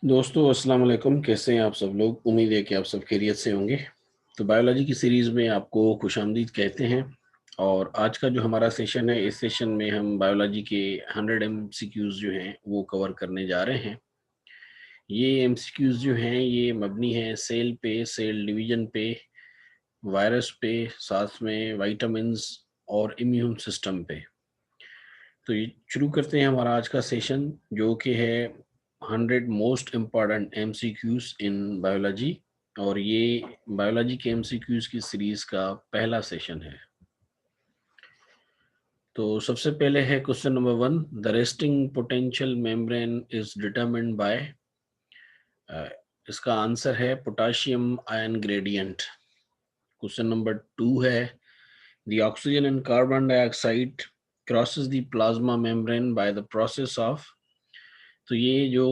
दोस्तों अस्सलाम वालेकुम। कैसे हैं आप सब लोग? उम्मीद है कि आप सब खैरियत से होंगे। तो बायोलॉजी की सीरीज़ में आपको खुशामदीद कहते हैं। और आज का जो हमारा सेशन है, इस सेशन में हम बायोलॉजी के 100 एमसीक्यूज़ जो हैं वो कवर करने जा रहे हैं। ये एमसीक्यूज़ जो हैं ये मबनी है सेल पे, सेल डिवीज़न पे, वायरस पे, साथ में विटामिन्स और इम्यून सिस्टम पे। तो ये शुरू करते हैं हमारा आज का सेशन, जो कि है 100 most important MCQs in biology. और ये बायोलॉजी के एमसीक्यूज की सीरीज का पहला सेशन है। तो सबसे पहले है question number 1। The resting potential membrane is determined bye. इसका आंसर है potassium ion gradient. Question number 2 है the oxygen and carbon dioxide crosses the plasma membrane by the process of. तो ये जो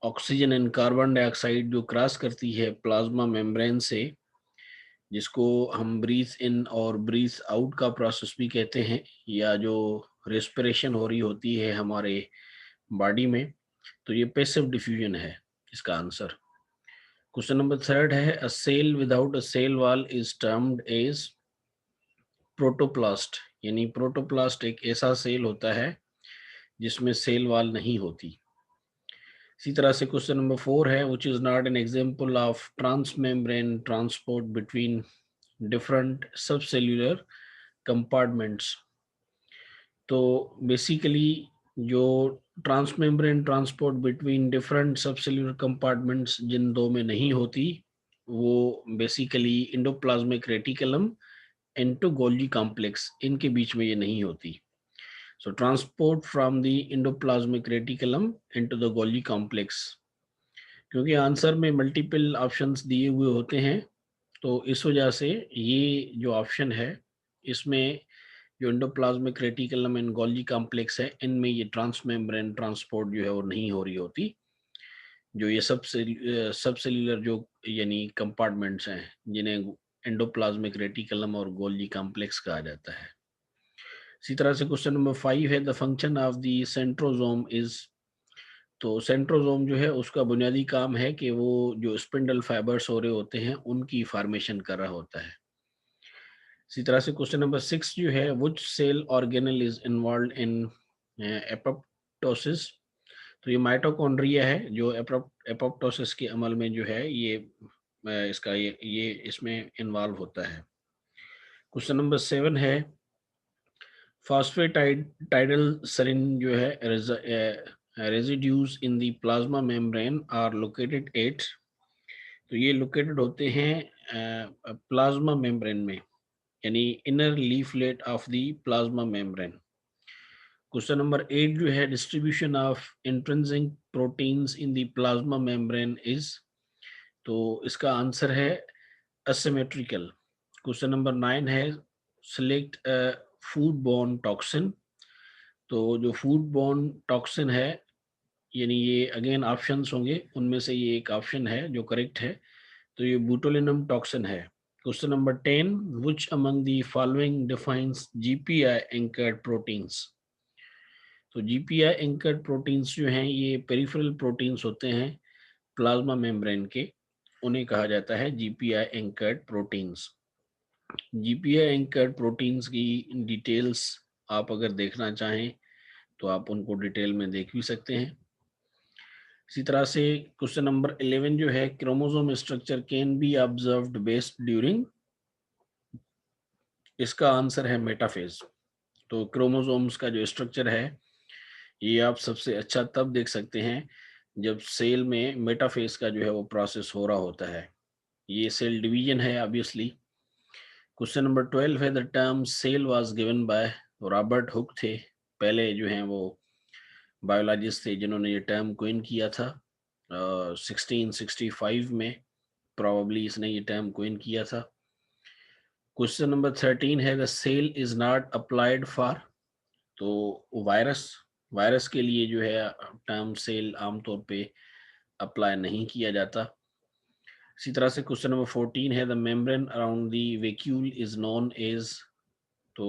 ऑक्सीजन एंड कार्बन डाइऑक्साइड जो cross करती है plasma membrane से, जिसको हम ब्रीथ इन और ब्रीथ आउट का प्रोसेस भी कहते हैं, या जो रेस्पिरेशन हो रही होती है हमारे बॉडी में, तो ये पैसिव डिफ्यूजन है इसका आंसर। क्वेश्चन नंबर 3 है a cell without a cell wall is termed as protoplast. यानी प्रोटोप्लास्ट एक ऐसा सेल होता है जिसमें सेल वॉल नहीं होती। इसी तरह से क्वेश्चन नंबर 4 है which is not an example of transmembrane transport between different subcellular compartments. तो बेसिकली जो transmembrane transport between different subcellular compartments जिन दो में नहीं होती, वो basically endoplasmic reticulum and Golgi complex, इनके बीच में ये नहीं होती। So transport from the endoplasmic reticulum into the Golgi complex। क्योंकि आंसर में मल्टीपल ऑप्शंस दिए हुए होते हैं, तो इस वजह से ये जो ऑप्शन है, इसमें जो endoplasmic reticulum and Golgi complex है, इनमें ये ट्रांसमेम्ब्रेन ट्रांसपोर्ट जो है वो नहीं हो रही होती। जो ये सब सेल्यूलर जो यानी कंपार्टमेंट्स हैं, जिन्हें एंडोप्लाज्मिक रेटिकुलम और गोल्गी कॉम्प्लेक्स कहा जाता है। इसी तरह से क्वेश्चन नंबर 5 है the function of the centrosome is. तो सेंट्रोजोम जो है उसका बुनियादी काम है कि वो जो स्पिंडल फाइबर्स हो रहे होते हैं उनकी फॉर्मेशन कर रहा होता है। इसी तरह से क्वेश्चन नंबर 6 जो है which cell organelle is involve in apoptosis. तो ये माइटोकॉन्ड्रिया है जो एपोप्टोसिस के अमल में जो है ये इसका ये इसमें इन्वॉल्व होता है। क्वेश्चन नंबर 7 है फॉस्फेटाइडल सेरीन जो है residues in the plasma membrane are located at. तो ये लोकेटेड होते हैं प्लाज्मा मेम्ब्रेन में, यानी inner leaflet of the plasma membrane. Question number 8 जो है distribution of intrinsic proteins in the plasma membrane is. तो इसका आंसर है असिमेट्रिकल। क्वेश्चन नंबर 9 है सिलेक्ट फूड बॉर्न टॉक्सिन। तो जो फूड बॉर्न टॉक्सिन है, यानी ये अगेन ऑप्शंस होंगे, उनमें से ये एक ऑप्शन है जो करेक्ट है। तो ये बोटुलिनम टॉक्सिन है। Question number 10 which among the following defines GPI anchored proteins. तो जीपीआई एंकर्ड प्रोटीन्स जो हैं ये पेरिफेरल प्रोटीन्स होते हैं प्लाज्मा मेम्ब्रेन के, उन्हें कहा जाता है GPI anchored proteins. GPI anchored proteins की डिटेल्स आप अगर देखना चाहें तो आप उनको डिटेल में देख भी सकते हैं। इसी तरह से क्वेश्चन नंबर 11 जो है chromosome structure can be observed based during. इसका आंसर है मेटाफेज। तो क्रोमोसोम्स का जो स्ट्रक्चर है ये आप सबसे अच्छा तब देख सकते हैं जब सेल में मेटाफेज का जो है वो प्रोसेस हो रहा होता है। ये सेल डिवीजन है ऑब्वियसली। क्वेश्चन नंबर 12 है the term cell was given by Robert Hooke थे। पहले जो हैं वो बायोलॉजिस्ट थे जिन्होंने ये टर्म कोइन किया था 1665 में, प्रॉब्ली इसने ये टर्म कोइन किया था। क्वेश्चन नंबर 13 है the cell is not applied for. तो वायरस वायरस के लिए जो है टर्म सेल आमतौर पे अप्लाई नहीं किया जाता। इसी तरह से क्वेश्चन नंबर 14 है the membrane around the vacuole is known as. तो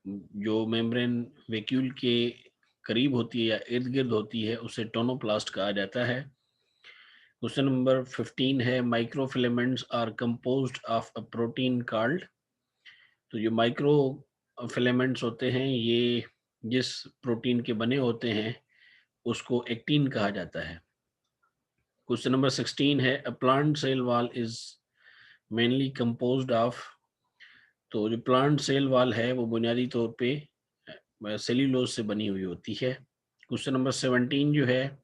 जो मेम्ब्रेन वैक्यूल के करीब होती है या इर्द गिर्द होती है उसे टोनोप्लास्ट कहा जाता है। क्वेश्चन नंबर 15 है microfilaments are composed of a protein called. तो जो माइक्रो फिलामेंट्स होते हैं ये जिस प्रोटीन के बने होते हैं उसको एक्टिन कहा जाता है। क्वेश्चन नंबर 16 है a plant cell wall is mainly composed of. तो जो प्लांट सेल वॉल है वो बुनियादी तौर पे सेल्यूलोज से बनी हुई होती है। क्वेश्चन नंबर 17 जो है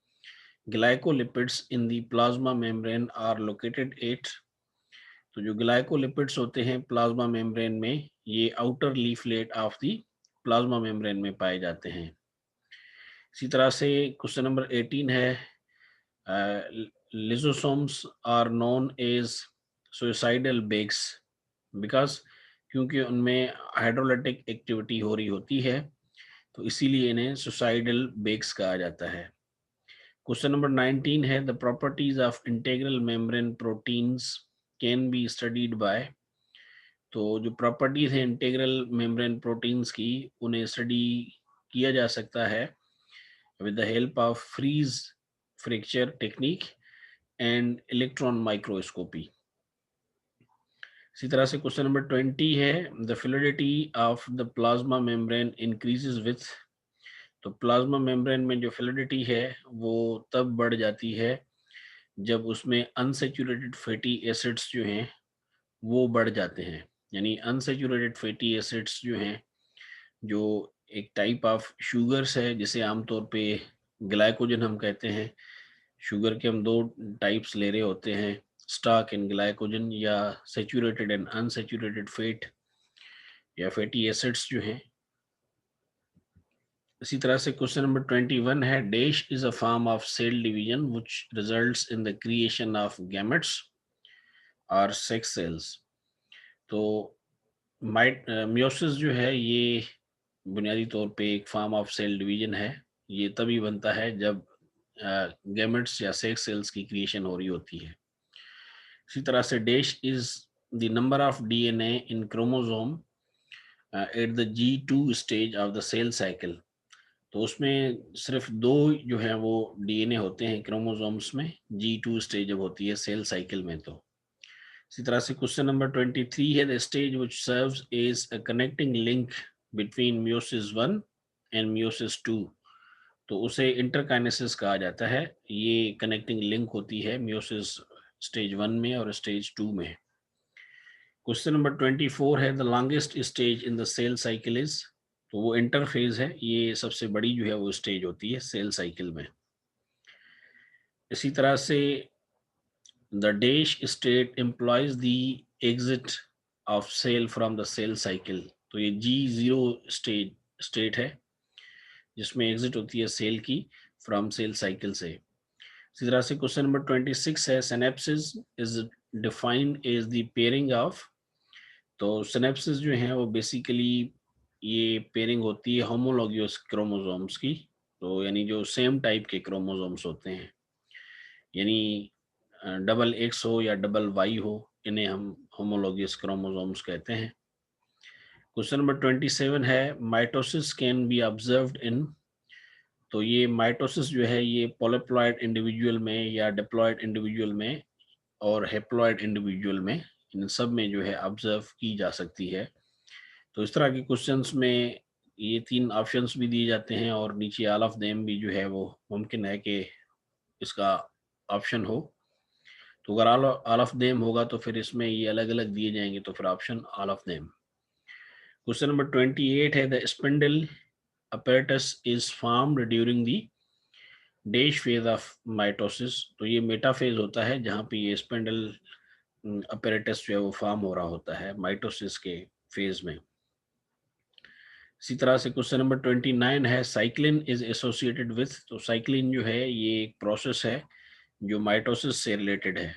glycolipids in the plasma membrane are located at. तो जो ग्लाइकोलिपिड्स होते हैं प्लाज्मा मेम्ब्रेन में ये outer leaflet of the plasma membrane में पाए जाते हैं। इसी तरह से क्वेश्चन नंबर 18 है lysosomes are known as suicidal bags because क्योंकि उनमें हाइड्रोलाइटिक एक्टिविटी हो रही होती है तो इसीलिए इन्हें सुसाइडल बेग्स कहा जाता है। क्वेश्चन नंबर 19 है the properties of integral membrane proteins can be studied by. तो जो प्रॉपर्टीज हैं इंटीग्रल मेम्ब्रेन प्रोटीन्स की उन्हें स्टडी किया जा सकता है with the help of freeze fracture technique and electron microscopy। इसी तरह से क्वेश्चन नंबर 20 है the fluidity of the plasma membrane increases with. तो प्लाज्मा मेम्ब्रेन में जो फ्लूइडिटी है वो तब बढ़ जाती है जब उसमें अनसैचुरेटेड फैटी एसिड्स जो हैं वो बढ़ जाते हैं। यानी अनसैचुरेटेड फैटी एसिड्स जो हैं जो एक टाइप ऑफ शुगर्स है जिसे आमतौर पे ग्लाइकोजन हम कहते हैं। शुगर के हम दो टाइप्स ले रहे होते हैं स्टार्च एंड ग्लाइकोजन या सैचुरेटेड एंड अनसैचुरेटेड फैट या फैटी एसिड्स जो हैं। इसी तरह से क्वेश्चन नंबर 21 है dash is a form of cell division which results in the creation of gametes और सेक्स सेल्स। तो मियोसिस जो है ये बुनियादी तौर पे एक फॉर्म ऑफ सेल डिवीजन है। ये तभी बनता है जब गैमेट्स या सेक्स सेल्स की क्रिएशन हो रही होती है। इसी तरह से dash is the number of DNA in chromosome at the G2 stage of the cell cycle. तो उसमें सिर्फ दो जो है वो डीएनए होते हैं क्रोमोसोम्स में G2 स्टेज जब होती है सेल साइकिल में। तो इसी तरह से क्वेश्चन नंबर 23 है the stage which serves as a connecting link between meiosis 1 and meiosis 2। तो उसे इंटरकाइनेसिस कहा जाता है। ये कनेक्टिंग लिंक होती है मियोसिस स्टेज 1 में और स्टेज 2 में। क्वेश्चन नंबर 24 है the longest stage in the cell cycle is. तो वो इंटरफेज है, ये सबसे बड़ी जो है वो स्टेज होती है सेल साइकिल में। इसी तरह से the dash state employs the exit of cell from the cell cycle. तो ये G0 स्टेट है जिसमें एग्जिट होती है सेल की फ्रॉम सेल साइकिल से। इसी तरह से क्वेश्चन नंबर 26 है synapsis is defined as the pairing of. तो सिनेप्सिस जो है वो बेसिकली ये पेयरिंग होती है होमोलॉगियस क्रोमोसोम्स की। तो यानी जो सेम टाइप के क्रोमोसोम्स होते हैं यानी डबल एक्स हो या डबल वाई हो इन्हें हम होमोलॉगियस क्रोमोसोम्स कहते हैं। क्वेश्चन नंबर 27 है mitosis can be observed in. तो ये माइटोसिस जो है ये पॉलीप्लॉइड इंडिविजुअल में या डिप्लॉइड इंडिविजुअल में और हेप्लॉइड इंडिविजुअल में इन सब में जो है ऑब्जर्व की जा सकती है। तो इस तरह के क्वेश्चंस में ये 3 ऑप्शंस भी दिए जाते हैं और नीचे ऑल ऑफ देम भी जो है वो मुमकिन है कि इसका ऑप्शन हो। तो अगर ऑल ऑफ देम होगा तो फिर इसमें ये अलग अलग दिए जाएंगे तो फिर option all of them. Question number 28 है the spindle apparatus is formed during the dash phase of mitosis. तो ये मेटाफेज होता है जहाँ पे ये स्पिंडल अपैरेटस जो है वो फॉर्म हो रहा होता है माइटोसिस के फेज में। इसी तरह से क्वेश्चन नंबर 29 है साइक्लिन इज एसोसिएटेड विथ। तो साइक्लिन जो है ये एक प्रोसेस है जो माइटोसिस से रिलेटेड है।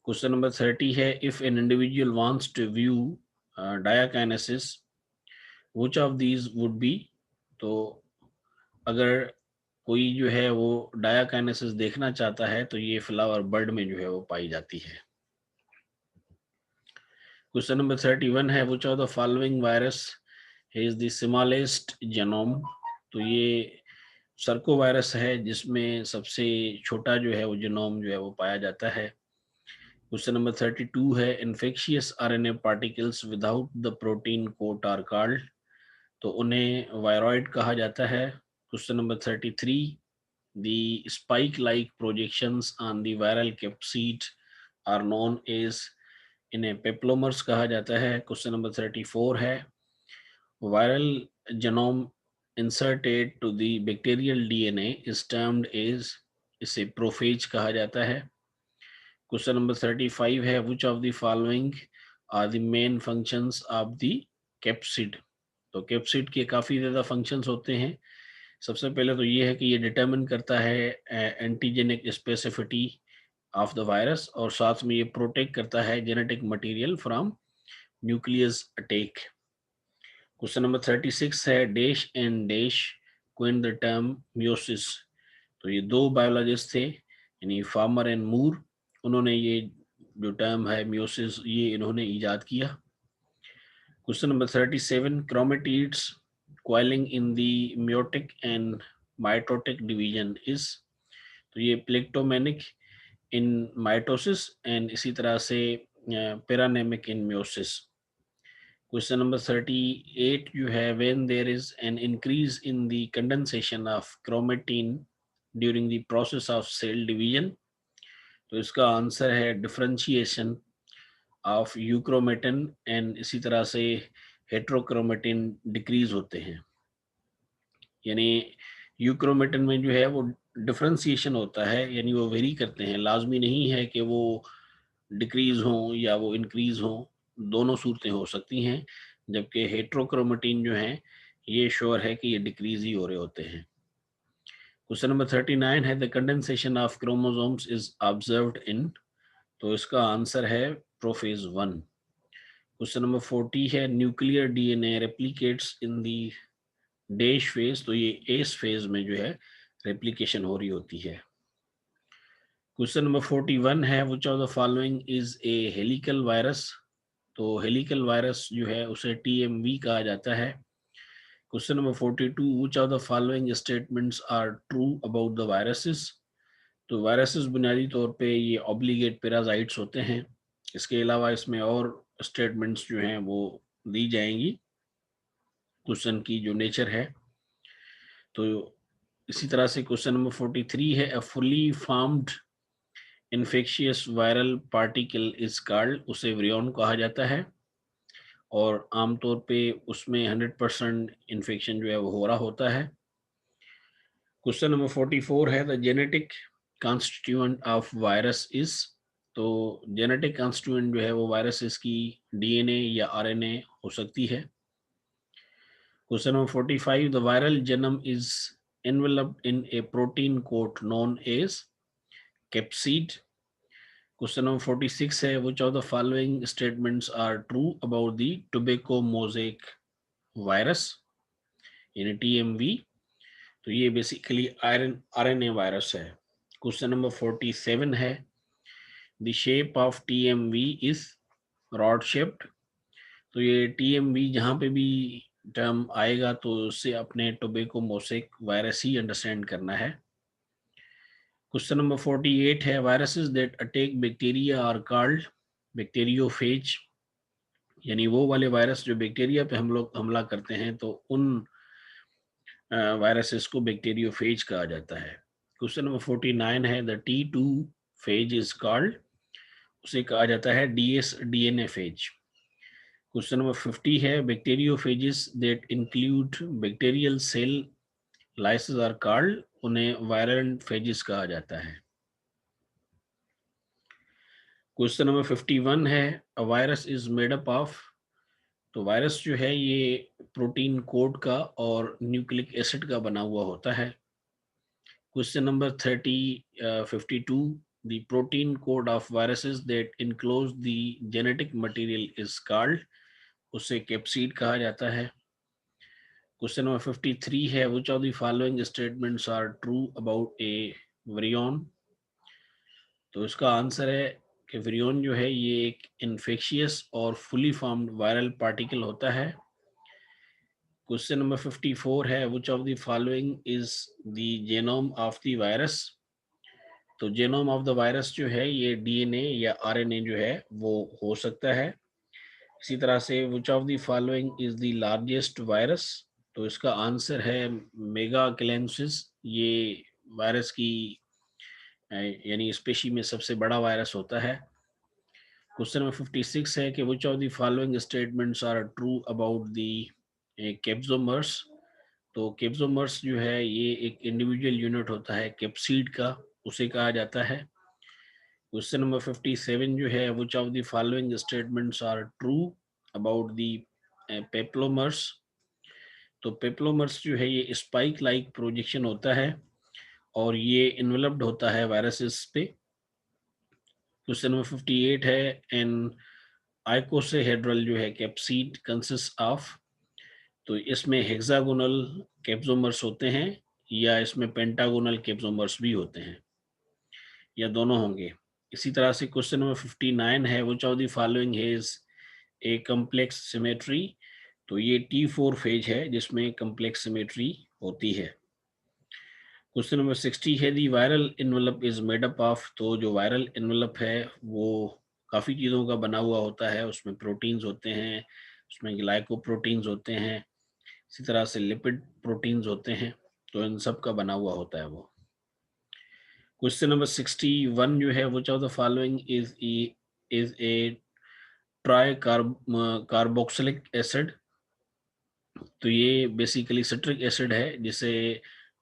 क्वेश्चन नंबर 30 है if an individual wants to view diakinesis which of these would be. तो अगर कोई जो है वो डायाकाइनेसिस देखना चाहता है तो ये फ्लावर बर्ड में जो है वो पाई जाती है। क्वेश्चन नंबर 31 है which of the following virus has the smallest genome. तो ये सर्कोवायरस है जिसमें सबसे छोटा जो है वो जीनोम जो है वो पाया जाता है। क्वेश्चन नंबर 32 है infectious RNA particles without the protein coat are called, तो उन्हें वायरॉइड कहा जाता है। Question number 33 the spike like projections on the viral capsid are known as, इन्हें पेप्लोमर्स कहा जाता है। क्वेश्चन नंबर 34 है viral genome inserted to the bacterial DNA is termed as, इसे प्रोफेज कहा जाता है। क्वेश्चन नंबर 35 है which of the following are the main functions of the capsid, तो कैप्सिड के काफ़ी ज़्यादा फंक्शंस होते हैं। सबसे पहले तो ये है कि ये डिटरमिन करता है एंटीजेनिक स्पेसिफिटी ऑफ द वायरस, और साथ में ये प्रोटेक्ट करता है genetic material from nucleus attack. Question number 36 है dash and dash coin the term meiosis, तो ये दो बायोलॉजिस्ट थे यानी फार्मर एंड मूर, उन्होंने ये जो टर्म है मियोसिस ये इन्होंने इजाद किया। Question number 37 chromatids coiling in the meiotic and mitotic division is, तो ये प्लेक्टोमेनिक इन माइटोसिस एंड इसी तरह से paranemic in meiosis. Question number 38 you have when there is an increase in the condensation of chromatin during the process of cell division, तो इसका answer है differentiation of euchromatin and इसी तरह से हेट्रोक्रोमेटिन डिक्रीज होते हैं, यानी यूक्रोमेटिन में जो है वो डिफरेंशिएशन होता है, यानी वो वेरी करते हैं, लाजमी नहीं है कि वो डिक्रीज हो या वो इंक्रीज हो, दोनों सूरतें हो सकती हैं, जबकि हेट्रोक्रोमेटिन जो है ये श्योर है कि ये डिक्रीज ही हो रहे होते हैं। क्वेश्चन नंबर 39 है the condensation of chromosomes is observed in, तो इसका आंसर है प्रोफेज 1। क्वेश्चन नंबर 40 है nuclear DNA replicates in the dash phase, तो ये एस फेज में जो है रेप्लिकेशन हो रही होती है। क्वेश्चन नंबर 41 है which of the following is a helical virus, तो हेलिकल वायरस जो है उसे टीएमवी कहा जाता है। Question number 42 which of the following statements are true about the viruses, तो वायरसेस बुनियादी तौर पे ये ऑब्लिगेट पैरासाइट्स होते हैं, इसके अलावा इसमें और स्टेटमेंट्स जो हैं वो दी जाएंगी क्वेश्चन की जो नेचर है। तो इसी तरह से क्वेश्चन नंबर 43 है a fully formed infectious viral particle is called, उसे विरियन कहा जाता है, और आमतौर पे उसमें 100% इन्फेक्शन जो है वो हो रहा होता है। क्वेश्चन नंबर 44 है the genetic constituent of virus is, तो जेनेटिक कॉन्स्टिट्यूएंट जो है वो वायरसेस की डीएनए या आरएनए हो सकती है। Question number 45 the viral genome is enveloped in a protein coat known as capsid। Question number 46 है which of the following statements are true about the tobacco mosaic virus, यानी TMV, तो ये basically RNA virus है। Question number 47 है the shape of TMV is rod shaped, तो ये TMV जहाँ पे भी टर्म आएगा तो उससे अपने टोबैको मोसेक वायरस ही अंडरस्टैंड करना है। क्वेश्चन नंबर 48 है viruses that attack bacteria are called bacteriophage, यानी वो वाले वायरस जो बैक्टीरिया पे हम लोग हमला करते हैं तो उन वायरसेस को बैक्टीरियोफेज कहा जाता है। क्वेश्चन नंबर 49 है the T2 phase is called, उसे कहा जाता है DNA फेज। क्वेश्चन नंबर 50 है bacteriophages that include bacterial cell lyses are called, उन्हें वायरल फेजेस कहा जाता है। क्वेश्चन नंबर 51 है a virus is made up of, तो वायरस जो है ये प्रोटीन कोड का और न्यूक्लिक एसिड का बना हुआ होता है। Question number 52 the protein code of viruses that enclose the genetic material is called, उसे कैप्सिड कहा जाता है। क्वेश्चन नंबर 53 है which of the following statements are true about a virion, तो इसका आंसर है कि विरियन जो है ये एक इन्फेक्शियस और फुली फॉर्म्ड वायरल पार्टिकल होता है। क्वेश्चन नंबर 54 है which of the following is the genome of the virus. तो जेनोम ऑफ द वायरस जो है ये डीएनए या आरएनए जो है वो हो सकता है। इसी तरह से विच of the following is the largest virus. तो इसका आंसर है मेगा कैलेंसिस। ये वायरस की यानी स्पेशी में सबसे बड़ा वायरस होता है। क्वेश्चन नंबर 56 है कि which of the following statements are true about the capsomers. तो कैप्सोमर्स जो है ये एक इंडिविजुअल यूनिट होता है कैप्सीड का, उसे कहा जाता है। क्वेश्चन नंबर 57 जो है which of the following statements are true about the peplomers. तो पेप्लोमर्स जो है ये स्पाइक लाइक प्रोजेक्शन होता है और ये इन्वेलप्ड होता है वायरसेस पे। क्वेश्चन नंबर 58 है एन आइकोसाहेड्रल जो है कैप्सीड कंसिस्ट ऑफ। तो इसमें हेक्सागोनल कैप्सोमर्स होते हैं या इसमें पेंटागोनल कैप्सोमर्स भी होते हैं या दोनों होंगे। इसी तरह से क्वेश्चन नंबर 59 है which of the following has a complex symmetry. तो ये T4 फेज है जिसमें कम्प्लेक्स सिमेट्री होती है। क्वेश्चन नंबर 60 है the viral envelope is made up of. तो जो वायरल इन्वेलप है वो काफ़ी चीज़ों का बना हुआ होता है, उसमें प्रोटीन्स होते हैं, उसमें ग्लाइकोप्रोटीन्स होते हैं, इसी तरह से लिपिड प्रोटीन्स होते हैं, तो इन सब का बना हुआ होता है वो। क्वेश्चन नंबर 61 जो है which of the following is A try carboxylic acid. तो ये बेसिकली सिट्रिक एसिड है जिसे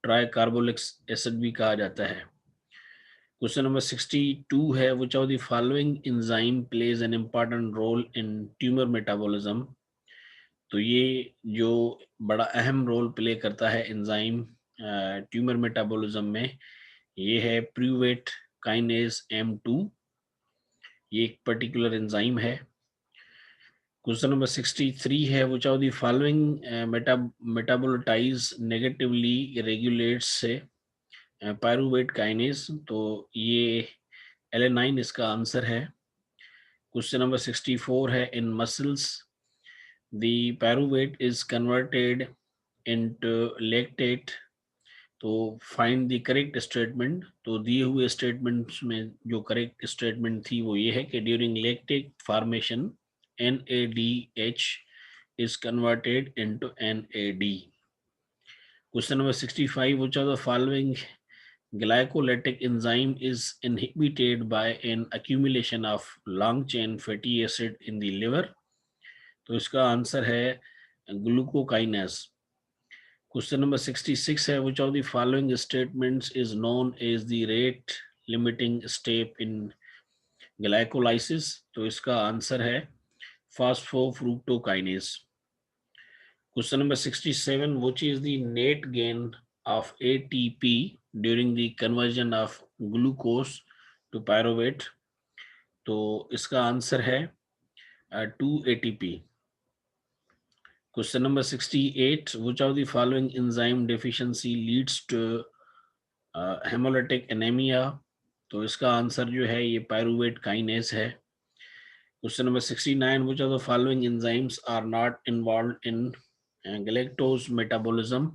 ट्राई कार्बोलिक एसिड भी कहा जाता है। क्वेश्चन नंबर 62 है which of the following enzyme plays an important role in tumour metabolism. तो ये जो बड़ा अहम रोल प्ले करता है एंजाइम ट्यूमर मेटाबॉलिज्म में, ये है प्रूवेट काइनेज M2। ये एक पर्टिकुलर एंजाइम है। क्वेश्चन नंबर 63 है which of the following metabolise negatively regulates से पायरूवेट काइनेज। तो ये एलेनाइन इसका आंसर है। क्वेश्चन नंबर 64 है in muscles the pyruvate is converted into lactate. तो फाइंड द करेक्ट स्टेटमेंट। तो दिए हुए स्टेटमेंट्स में जो करेक्ट स्टेटमेंट थी वो ये है कि during lactate formation NADH is converted into NAD. Question number 65, which of the following glycolytic enzyme is inhibited by an accumulation of long chain fatty acid in the liver? तो इसका answer है glucokinase. Question number 66 है which of the following statements is known as the rate limiting step in glycolysis? तो इसका answer है phosphofructokinase. Question number 67, which is the net gain of ATP during the conversion of glucose to pyruvate? तो इसका answer है 2 ATP. Question number 68, which of the following enzyme deficiency leads to hemolytic anemia? तो इसका answer जो है ये pyruvate kinase है। Question number 69, which of the following enzymes are not involved in galactose metabolism?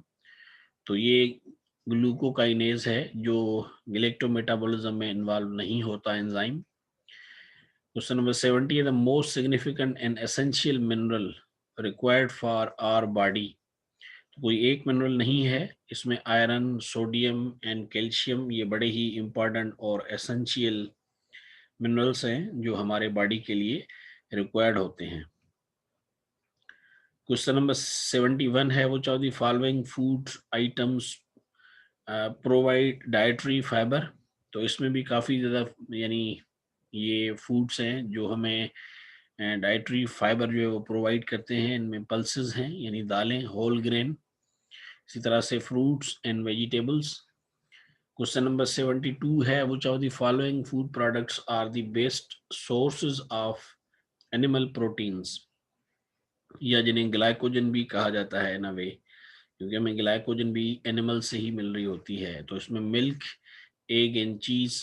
तो ये ग्लूकोकाइनेज है जो गैलेक्टो मेटाबॉलिज्म में इन्वॉल्व नहीं होता एंजाइम। क्वेश्चन नंबर 70 है the most significant and essential mineral required for our body. तो कोई एक मिनरल नहीं है, इसमें आयरन, सोडियम एंड कैल्शियम ये बड़े ही इंपॉर्टेंट और एसेंशियल मिनरल्स हैं जो हमारे बॉडी के लिए रिक्वायर्ड होते हैं। क्वेश्चन नंबर 71 है which of the following food items provide dietary fibre. तो इसमें भी काफ़ी ज़्यादा यानी ये फूड्स हैं जो हमें डाइटरी फाइबर जो है वो प्रोवाइड करते हैं। इनमें पल्सेस हैं यानी दालें, होल ग्रेन, इसी तरह से fruits and vegetables. Question number 72 है which of the following food products are the best sources of animal proteins, या जिन्हें ग्लाइकोजन भी कहा जाता है ना वे, क्योंकि हमें ग्लाइकोजन भी एनिमल से ही मिल रही होती है। तो इसमें मिल्क, एग एंड चीज।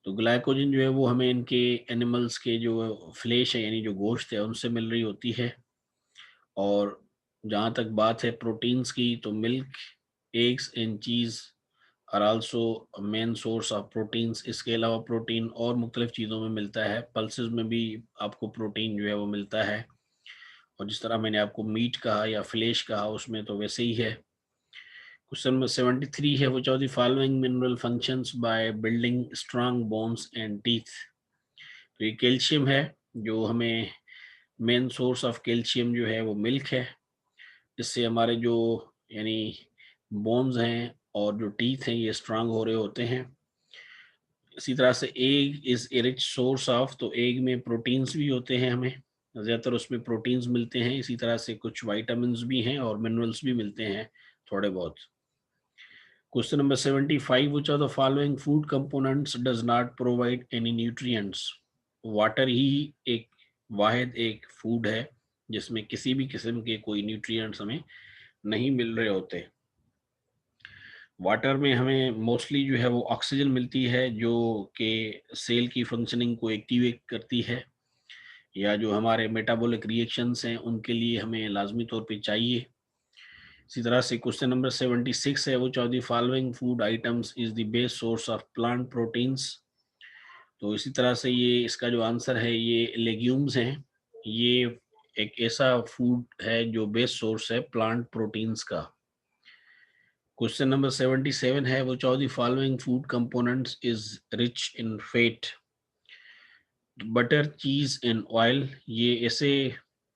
तो ग्लाइकोजन जो है वो हमें इनके एनिमल्स के जो फ्लेश है यानी जो गोश्त है उनसे मिल रही होती है। और जहाँ तक बात है प्रोटीन्स की, तो milk, eggs and cheese are also main source of proteins. इसके अलावा प्रोटीन और मुख्तलिफ चीज़ों में मिलता है, पल्सेस में भी आपको प्रोटीन जो है वो मिलता है, और जिस तरह मैंने आपको मीट कहा या फ्लैश कहा उसमें तो वैसे ही है। क्वेश्चन नंबर 73 है, which of the following mineral functions by building strong bones and teeth. तो ये कैल्शियम है, जो हमें मेन सोर्स ऑफ कैल्शियम जो है वो मिल्क है। इससे हमारे जो यानी बोन्स हैं और जो टीथ हैं ये स्ट्रांग हो रहे होते हैं। इसी तरह से egg is a rich source of, तो एग में प्रोटीन्स भी होते हैं, हमें ज़्यादातर उसमें प्रोटीन्स मिलते हैं। इसी तरह से कुछ वाइटामिन भी हैं और मिनरल्स भी मिलते हैं थोड़े बहुत। Question number 75, which of the following food components does not provide any nutrients. Water ही एक वाहिद एक फूड है जिसमें किसी भी किस्म के कोई न्यूट्रिएंट्स हमें नहीं मिल रहे होते। वाटर में हमें मोस्टली जो है वो ऑक्सीजन मिलती है, जो कि सेल की फंक्शनिंग को एक्टिवेट करती है, या जो हमारे मेटाबॉलिक रिएक्शंस हैं उनके लिए हमें लाजमी तौर पे चाहिए। इसी तरह से क्वेश्चन नंबर 76 है, which of the following food items is the best source of plant proteins. तो इसी तरह से ये इसका जो आंसर है ये लेग्यूम्स हैं। ये एक ऐसा फूड है जो बेस्ट सोर्स है प्लांट प्रोटीन्स का। क्वेश्चन नंबर 77 है, which of the following food components is rich in fat. Butter, चीज एंड ऑयल, ये ऐसे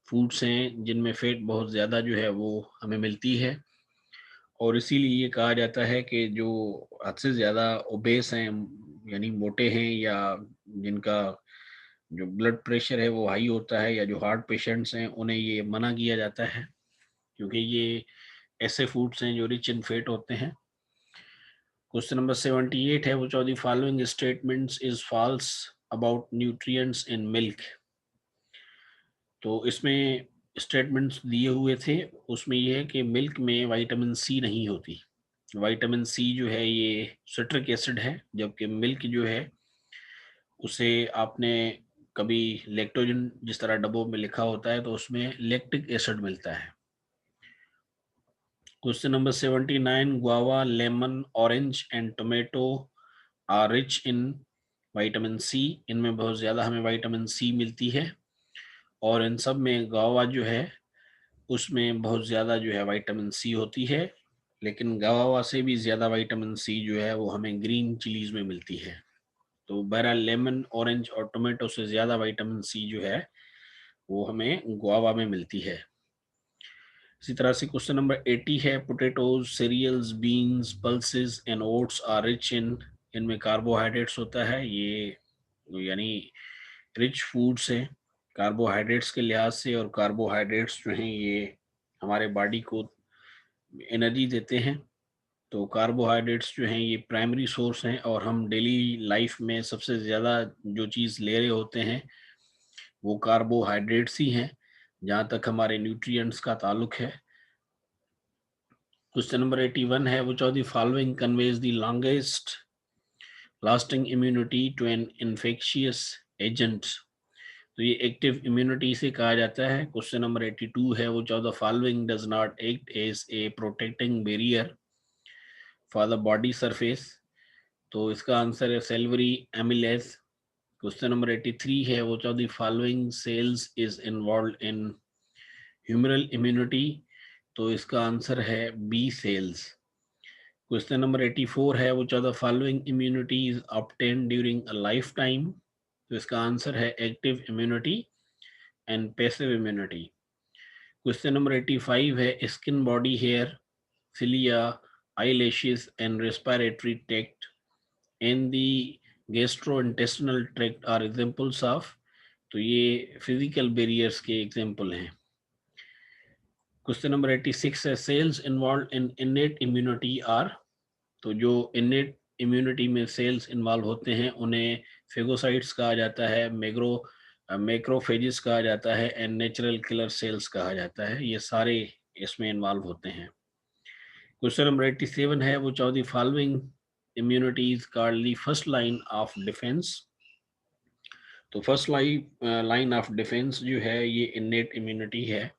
फूड्स हैं जिनमें फैट बहुत ज़्यादा जो है वो हमें मिलती है, और इसीलिए ये कहा जाता है कि जो हद से ज़्यादा ओबेस हैं, यानी मोटे हैं, या जिनका जो ब्लड प्रेशर है वो हाई होता है, या जो हार्ट पेशेंट्स हैं, उन्हें ये मना किया जाता है, क्योंकि ये ऐसे फूड्स हैं जो रिच इन फैट होते हैं। क्वेश्चन नंबर 78 है, which of the following statements is false about nutrients in milk. तो इसमें स्टेटमेंट्स दिए हुए थे, उसमें ये है कि मिल्क में विटामिन सी नहीं होती। विटामिन सी जो है ये सिट्रिक एसिड है, जबकि मिल्क जो है उसे आपने कभी लैक्टोजन जिस तरह डब्बों में लिखा होता है तो उसमें लैक्टिक एसिड मिलता है। Question number 79, guava, lemon, orange and tomato are rich in vitamin C. इनमें बहुत ज़्यादा हमें विटामिन सी मिलती है, और इन सब में गुआवा जो है उसमें बहुत ज़्यादा जो है विटामिन सी होती है, लेकिन गुआवा से भी ज़्यादा विटामिन सी जो है वो हमें ग्रीन चिलीज़ में मिलती है। तो बहरहाल लेमन, ऑरेंज और टोमेटो से ज़्यादा विटामिन सी जो है वो हमें गुआवा में मिलती है। इसी तरह से क्वेश्चन नंबर 80 है, potatoes, cereals, beans, pulses and oats are rich in. इनमें कार्बोहाइड्रेट्स होता है, ये यानी रिच फूड्स हैं कार्बोहाइड्रेट्स के लिहाज से, और कार्बोहाइड्रेट्स जो हैं ये हमारे बॉडी को एनर्जी देते हैं। तो कार्बोहाइड्रेट्स जो हैं ये प्राइमरी सोर्स हैं, और हम डेली लाइफ में सबसे ज़्यादा जो चीज़ ले रहे होते हैं वो कार्बोहाइड्रेट्स ही हैं, जहाँ तक हमारे न्यूट्रिएंट्स का ताल्लुक है। क्वेश्चन नंबर 81 है, which of the following conveys the longest lasting immunity to an infectious agent. तो ये एक्टिव इम्यूनिटी से कहा जाता है। क्वेश्चन नंबर 82 है, which of the following does not act as a protecting barrier for the body surface. तो इसका answer है सेल्वरी एमिलेज। क्वेश्चन नंबर 83 है, which of the following cells is involved in humoral immunity. तो इसका answer है B sales. Question number 84 है, which of the following immunity is obtained during a life time. तो इसका आंसर है active immunity and passive immunity. Question number 85 है, skin, body hair, cilia, eyelashes and respiratory tract and the gastrointestinal tract are examples of। तो ये physical barriers के example हैं। Question number 86 है, cells involve in innate immunity are. तो जो innate immunity में cells involve होते हैं उन्हें फेगोसाइट्स कहा जाता है, मैक्रोफेजेस कहा जाता है, एंड नेचुरल किलर सेल्स कहा जाता है। ये सारे इसमें इन्वॉल्व होते हैं। क्वेश्चन नंबर 87 है, which of the following immunity is called the first line of defence. तो फर्स्ट लाइन ऑफ डिफेंस जो है ये इनेट इम्यूनिटी है,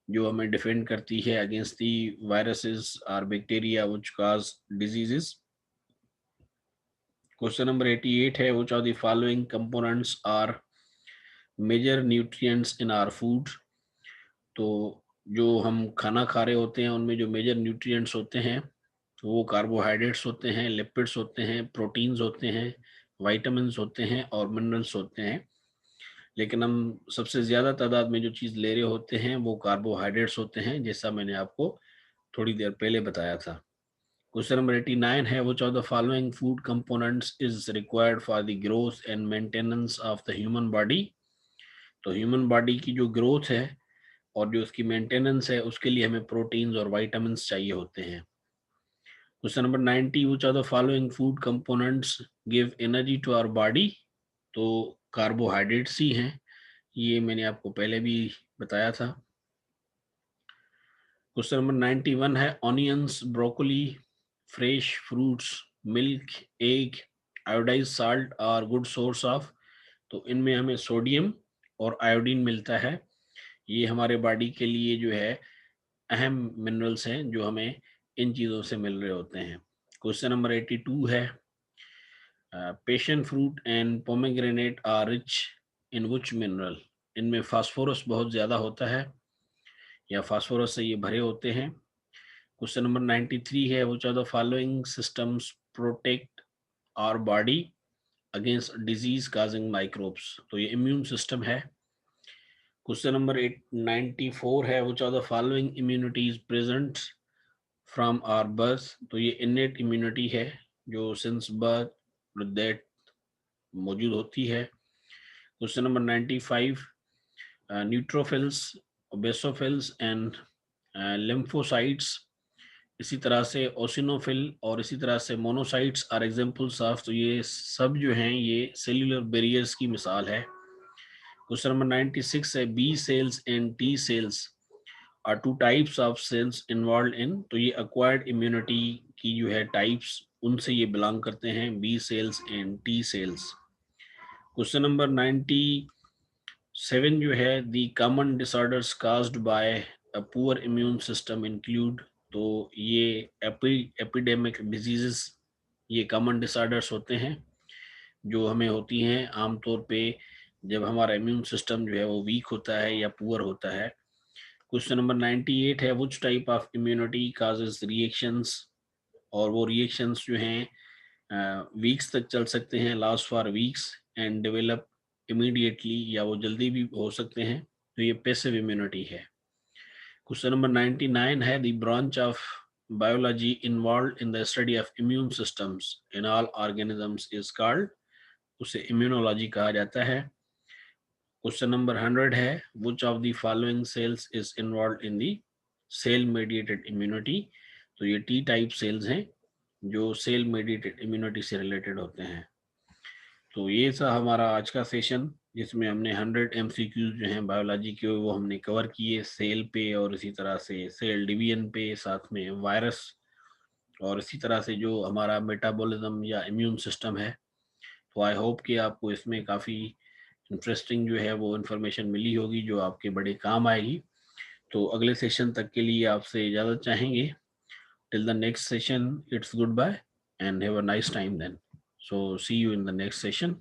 जो हमें डिफेंड करती है अगेंस्ट दी वायरसेस और bacteria which cause diseases. Question number 88 है, which of the following components are major nutrients in our food. तो जो हम खाना खा रहे होते हैं उनमें जो मेजर न्यूट्रिएंट्स होते हैं वो कार्बोहाइड्रेट्स होते हैं, लिपिड्स होते हैं, प्रोटीन्स होते हैं, विटामिन्स होते हैं और मिनरल्स होते हैं। लेकिन हम सबसे ज़्यादा तादाद में जो चीज़ ले रहे होते हैं वो कार्बोहाइड्रेट्स होते हैं, जैसा मैंने आपको थोड़ी देर पहले बताया था। क्वेश्चन नंबर 89 है, which of the following food components is required for the growth and maintenance of the human body. तो ह्यूमन बॉडी की जो ग्रोथ है और जो उसकी मेंटेनेंस है उसके लिए हमें प्रोटीन्स और विटामिन्स चाहिए होते हैं। Question number 90, which of the following food components give energy to our body. तो कार्बोहाइड्रेट्स ही हैं, ये मैंने आपको पहले भी बताया था। क्वेश्चन नंबर 91 है, onions, broccoli, fresh fruits, milk, egg, iodise salt और गुड सोर्स ऑफ। तो इनमें हमें सोडियम और आयोडीन मिलता है। ये हमारे बॉडी के लिए जो है अहम मिनरल्स हैं जो हमें इन चीज़ों से मिल रहे होते हैं। क्वेश्चन नंबर 82 है, passion fruit and pomegranate are rich in which mineral. इनमें फास्फोरस बहुत ज़्यादा होता है या फास्फोरस से ये भरे होते हैं। क्वेश्चन नंबर 93 है, which of the following systems protect our body against disease causing microbes. तो ये इम्यून सिस्टम है। क्वेश्चन नंबर 94 है, which of the following immunity is present from our birth. तो ये इनेट इम्यूनिटी है जो सिंस बर्थ दैट मौजूद होती है। Question number 95, neutrophils, basophils and lymphocytes, इसी तरह से ओसिनोफिल और इसी तरह से मोनोसाइट्स आर एग्जांपल्स ऑफ। तो ये सब जो हैं ये सेल्यूलर बैरियर्स की मिसाल है। क्वेश्चन नंबर 96 है, B cells and T cells are two types of cells involve in. तो ये एक्वायर्ड इम्यूनिटी की जो है टाइप्स उनसे ये बिलोंग करते हैं, B cells and T cells. Question number 97 जो है, the common disorders caused by a poor immune system include. तो ये एपिडेमिक डिजीजेस, ये कॉमन डिसऑर्डर्स होते हैं जो हमें होती हैं आमतौर पे जब हमारा इम्यून सिस्टम जो है वो वीक होता है या पुअर होता है। क्वेश्चन नंबर 98 है, which type of immunity causes reactions. और वो रिएक्शंस जो हैं वीक्स तक चल सकते हैं, last for weeks and develop immediately, या वो जल्दी भी हो सकते हैं। तो ये पैसिव इम्यूनिटी है। क्वेश्चन नंबर 99 है, the branch of biology involve in the study of immune systems in all organisms is called. उसे इम्यूनोलॉजी कहा जाता है। क्वेश्चन नंबर 100 है, which of the following cells is involve in the cell mediated immunity. तो ये T type cells हैं जो cell mediated immunity से रिलेटेड होते हैं। तो ये था हमारा आज का सेशन जिसमें हमने 100 MCQs जो हैं बायोलॉजी के वो हमने कवर किए, सेल पे और इसी तरह से सेल डिवीजन पे, साथ में वायरस और इसी तरह से जो हमारा मेटाबॉलिज्म या इम्यून सिस्टम है। तो आई होप कि आपको इसमें काफ़ी इंटरेस्टिंग जो है वो इन्फॉर्मेशन मिली होगी जो आपके बड़े काम आएगी। तो अगले सेशन तक के लिए आपसे इजाज़त चाहेंगे। Till the next session, it's good bye and have a nice time then. So see you in the next session.